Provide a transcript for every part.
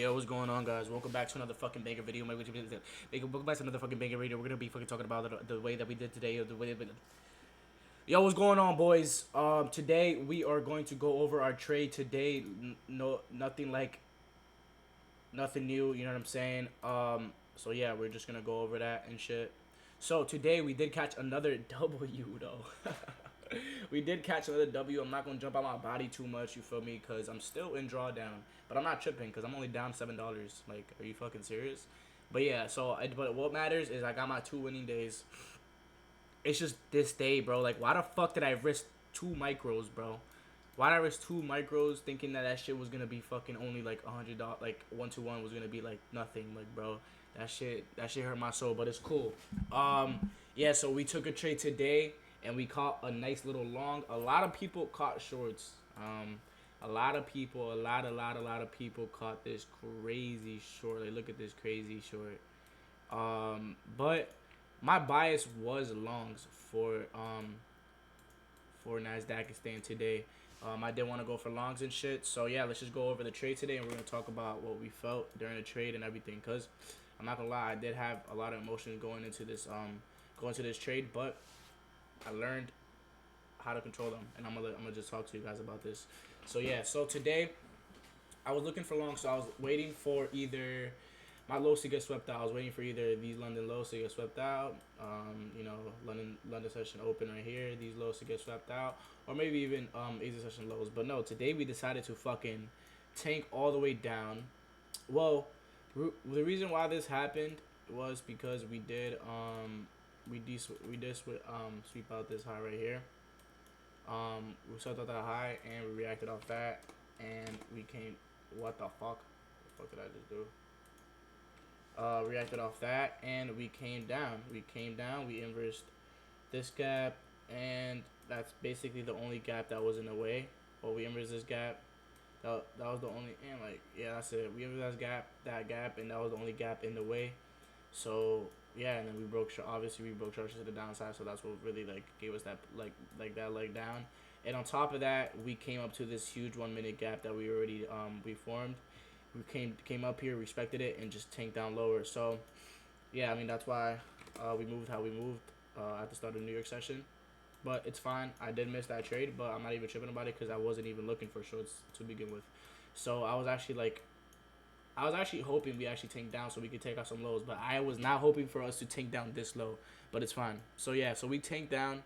Yo, what's going on, guys? Welcome back to another fucking banger video. Welcome back to another fucking banger video. We're gonna be fucking talking about the way that we did today, or the way that. Yo, what's going on, boys? Today we are going to go over our trade today. No, nothing like nothing new. You know what I'm saying? So yeah, we're just gonna go over that and shit. So today we did catch another W though. We did catch another W. I'm not gonna jump out my body too much. You feel me? Cause I'm still in drawdown, but I'm not tripping. Cause I'm only down $7. Like, are you fucking serious? But yeah. But what matters is I got my 2 winning days. It's just this day, bro. Like, why the fuck did I risk 2 micros, bro? Why did I risk 2 micros thinking that shit was gonna be fucking only like $100, like 1-to-1 was gonna be like nothing, like, bro. That shit hurt my soul, but it's cool. Yeah. So we took a trade today, and we caught a nice little long. A lot of people caught shorts. A lot of people, a lot of people caught this crazy short. Like, look at this crazy short. But my bias was longs for Nasdaq today. I did want to go for longs and shit. So yeah, let's just go over the trade today, and we're gonna talk about what we felt during the trade and everything. Cause I'm not gonna lie, I did have a lot of emotions going into this trade, but I learned how to control them, and I'm gonna just talk to you guys about this. So yeah, so today I was looking for longs, so I was waiting for either my lows to get swept out. I was waiting for either these London lows to get swept out. London session open right here. These lows to get swept out, or maybe even Asia session lows. But no, today we decided to fucking tank all the way down. Well, the reason why this happened was because we did sweep out this high right here. We swept out that high and we reacted off that, and we came. What the fuck? What the fuck did I just do? Reacted off that, and we came down. We inversed this gap, and that's basically the only gap that was in the way. Well, we inversed this gap. That was the only, and like, yeah, that's it. We inversed that gap, and that was the only gap in the way. So yeah, and then obviously we broke structure to the downside. So that's what really like gave us that that leg down. And on top of that, we came up to this huge 1 minute gap that we already we formed. We came up here, respected it, and just tanked down lower. So yeah, I mean, that's why we moved how we moved at the start of the New York session. But it's fine. I did miss that trade, but I'm not even tripping about it because I wasn't even looking for shorts to begin with. So I was actually hoping we actually tank down so we could take out some lows, but I was not hoping for us to tank down this low. But it's fine. So yeah, so we tanked down,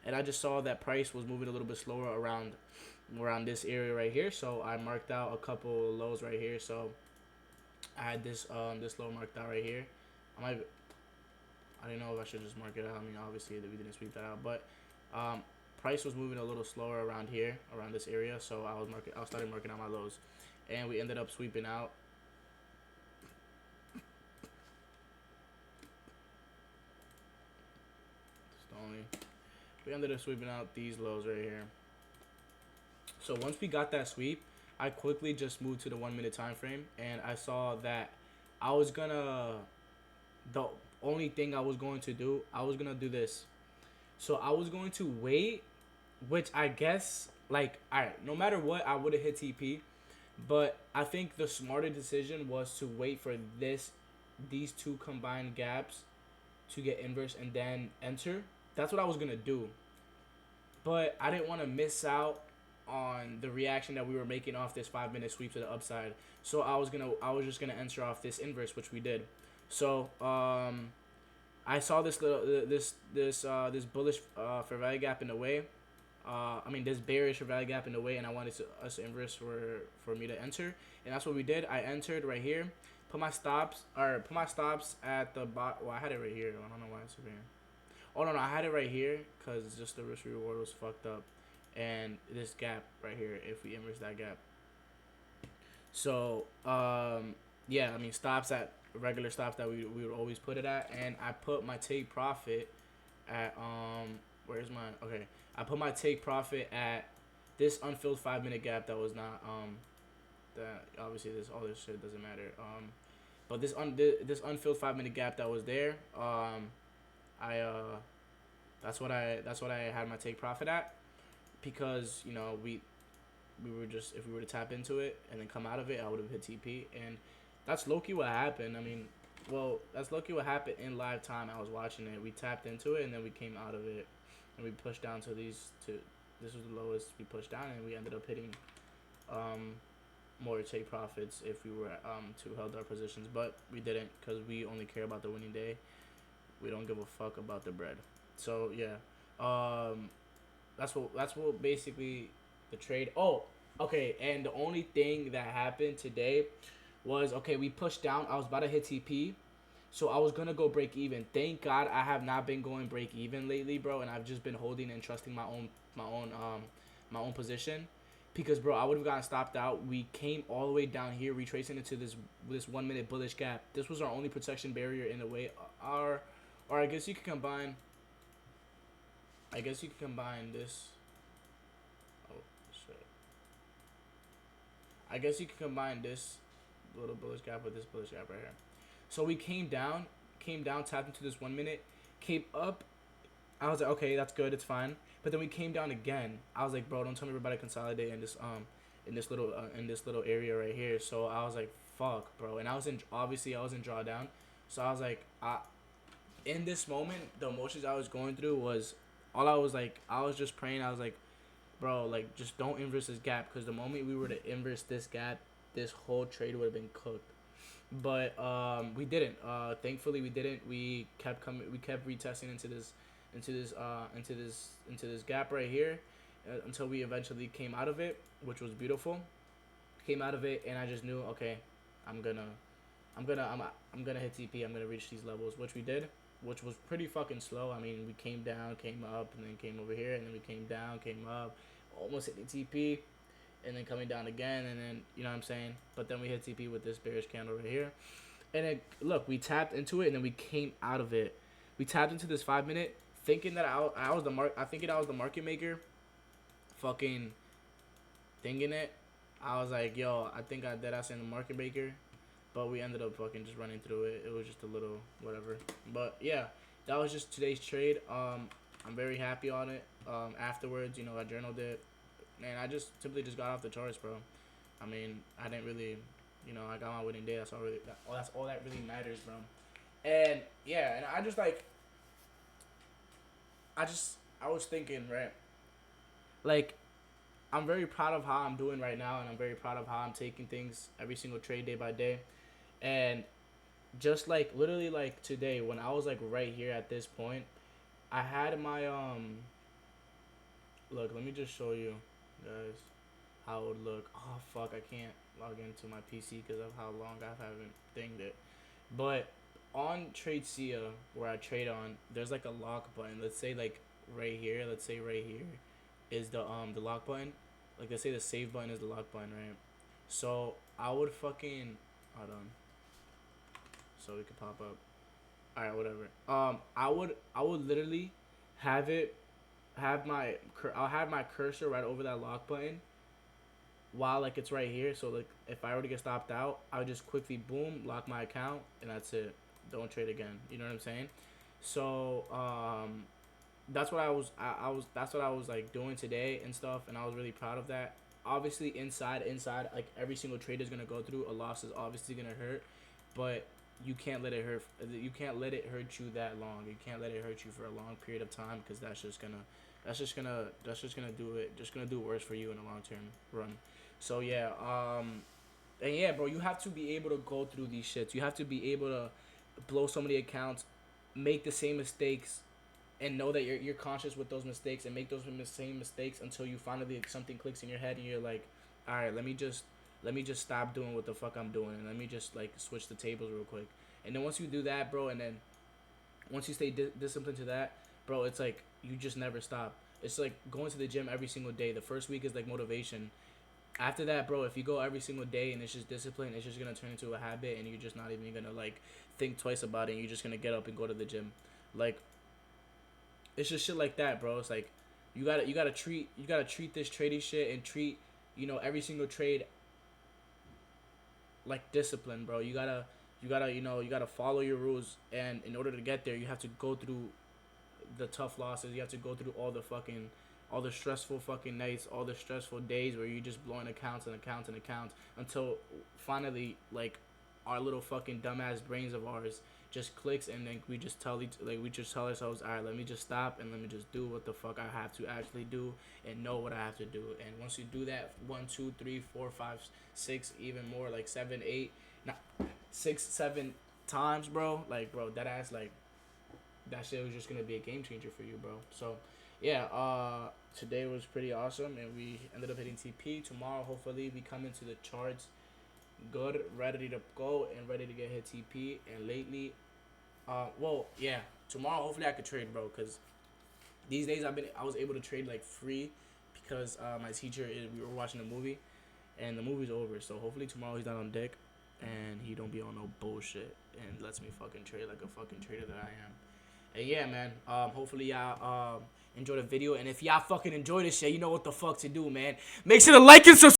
and I just saw that price was moving a little bit slower around this area right here. So I marked out a couple lows right here. So I had this low marked out right here. I don't know if I should just mark it out. I mean, obviously we didn't sweep that out, but price was moving a little slower around here, around this area. So I started marking out my lows, and we ended up sweeping out. We ended up sweeping out these lows right here. So once we got that sweep, I quickly just moved to the 1 minute time frame, and I saw that I was gonna. The only thing I was going to do, I was gonna do this. So I was going to wait, which I guess, like, alright, no matter what, I would have hit TP, but I think the smarter decision was to wait for these two combined gaps to get inverse and then enter. That's what I was gonna do, but I didn't want to miss out on the reaction that we were making off this 5 minute sweep to the upside. So I was just gonna enter off this inverse, which we did. So I saw this this bullish fair value gap in the way. This bearish fair value gap in the way, and I wanted us to inverse for me to enter, and that's what we did. I entered right here, put my stops at the bot. Well, I had it right here. I don't know why it's over here. Oh no, I had it right here because just the risk reward was fucked up, and this gap right here. If we inverse that gap, so yeah, I mean, stops at regular stops that we would always put it at, and I put my take profit at where's my okay. I put my take profit at this unfilled 5 minute gap that was not that obviously all this shit doesn't matter but this unfilled 5 minute gap that was there I that's what I had my take profit at, because we were just, if we were to tap into it and then come out of it, I would have hit TP, and That's low-key what happened. I mean, well, that's low-key what happened in live time. I was watching it. We tapped into it, and then we came out of it, and we pushed down to these two. This was the lowest we pushed down, and we ended up hitting um, more take profits if we were to held our positions, but we didn't because we only care about the winning day. We don't give a fuck about the bread. So yeah, um, that's what basically the trade. Oh, okay. And the only thing that happened today was okay. We pushed down. I was about to hit TP, so I was gonna go break even. Thank God I have not been going break even lately, bro, and I've just been holding and trusting my own my own position. Because bro, I would have gotten stopped out. We came all the way down here, retracing into this 1 minute bullish gap. This was our only protection barrier in a way. Or I guess you could combine. I guess you could combine this. Oh shit. I guess you could combine this little bullish gap with this bullish gap right here. So we came down, tapped into this 1 minute, came up. I was like, okay, that's good, it's fine. But then we came down again. I was like, bro, don't tell me we're about to consolidate in this little area right here. So I was like, fuck, bro. And I was in drawdown. So I was like, in this moment, the emotions I was going through was all I was just praying. I was like, bro, like just don't inverse this gap because the moment we were to inverse this gap, this whole trade would have been cooked. But we didn't. Thankfully, we didn't. We kept coming. We kept retesting into this gap right here until we eventually came out of it, which was beautiful. Came out of it, and I just knew, okay, I'm gonna, I'm gonna hit TP. I'm gonna reach these levels, which we did, which was pretty fucking slow. I mean, we came down, came up, and then came over here, and then we came down, came up, almost hit the TP, and then coming down again, and then you know what I'm saying. But then we hit TP with this bearish candle right here, and then look, we tapped into it, and then we came out of it. We tapped into this 5 minute, thinking that I was the I thinking I was the market maker, fucking thinking it. I was like, yo, I think I dead ass in the market maker, but we ended up fucking just running through it. It was just a little whatever. But yeah, that was just today's trade. I'm very happy on it. Afterwards, you know, I journaled it, and I just simply just got off the charts, bro. I mean, I didn't really, you know, I got my winning day. That's all that really matters, bro. And yeah, and I was thinking, right, like I'm very proud of how I'm doing right now, and I'm very proud of how I'm taking things every single trade day by day. And just like literally like today, when I was like right here at this point, I had my look. Let me just show you, guys, how it would look. Oh fuck, I can't log into my PC because of how long I haven't dinged it. But on Trade Sia, where I trade on, there's like a lock button. Let's say like right here. Let's say right here is the lock button. Like let's say the save button is the lock button, right? So I would fucking hold on, so it could pop up. All right, whatever. I would literally have it have my I'll have my cursor right over that lock button while like it's right here. So like if I were to get stopped out, I would just quickly boom lock my account and that's it. Don't trade again. You know what I'm saying? So that's what I was that's what I was like doing today and stuff, and I was really proud of that. Obviously, inside, like every single trade is gonna go through. A loss is obviously gonna hurt, but you can't let it hurt. You can't let it hurt you that long. You can't let it hurt you for a long period of time because that's just gonna do it. Just gonna do worse for you in the long term run. So yeah, and yeah, bro, you have to be able to go through these shits. You have to be able to blow so many accounts, make the same mistakes, and know that you're conscious with those mistakes and make those same mistakes until you finally something clicks in your head and you're like, all right, let me just stop doing what the fuck I'm doing and let me just like switch the tables real quick. And then once you do that, bro, and then once you stay disciplined to that, bro, it's like you just never stop. It's like going to the gym every single day. The first week is like motivation. After that, bro, if you go every single day and it's just discipline, it's just gonna turn into a habit and you're just not even gonna like think twice about it and you're just gonna get up and go to the gym. Like it's just shit like that, bro. It's like you gotta treat this trading shit and treat, you know, every single trade like discipline, bro. You gotta follow your rules, and in order to get there, you have to go through the tough losses. You have to go through all the stressful fucking nights, all the stressful days where you're just blowing accounts and accounts and accounts until finally like our little fucking dumbass brains of ours just clicks, and then we just tell ourselves, all right, let me just stop and let me just do what the fuck I have to actually do and know what I have to do. And once you do that, 1, 2, 3, 4, 5, 6, even more, like 7, 8, not 6, 7 times, bro. Like, bro, that ass, like, that shit was just gonna be a game changer for you, bro. So, yeah, today was pretty awesome, and we ended up hitting TP. Tomorrow, hopefully, we come into the charts good, ready to go, and ready to get hit TP. And lately, well, yeah, tomorrow hopefully I could trade, bro, cause these days I was able to trade like free, because my teacher we were watching a movie, and the movie's over. So hopefully tomorrow he's not on deck, and he don't be on no bullshit and lets me fucking trade like a fucking trader that I am. And yeah, man. Hopefully y'all enjoy the video, and if y'all fucking enjoy this shit, you know what the fuck to do, man. Make sure to like and subscribe.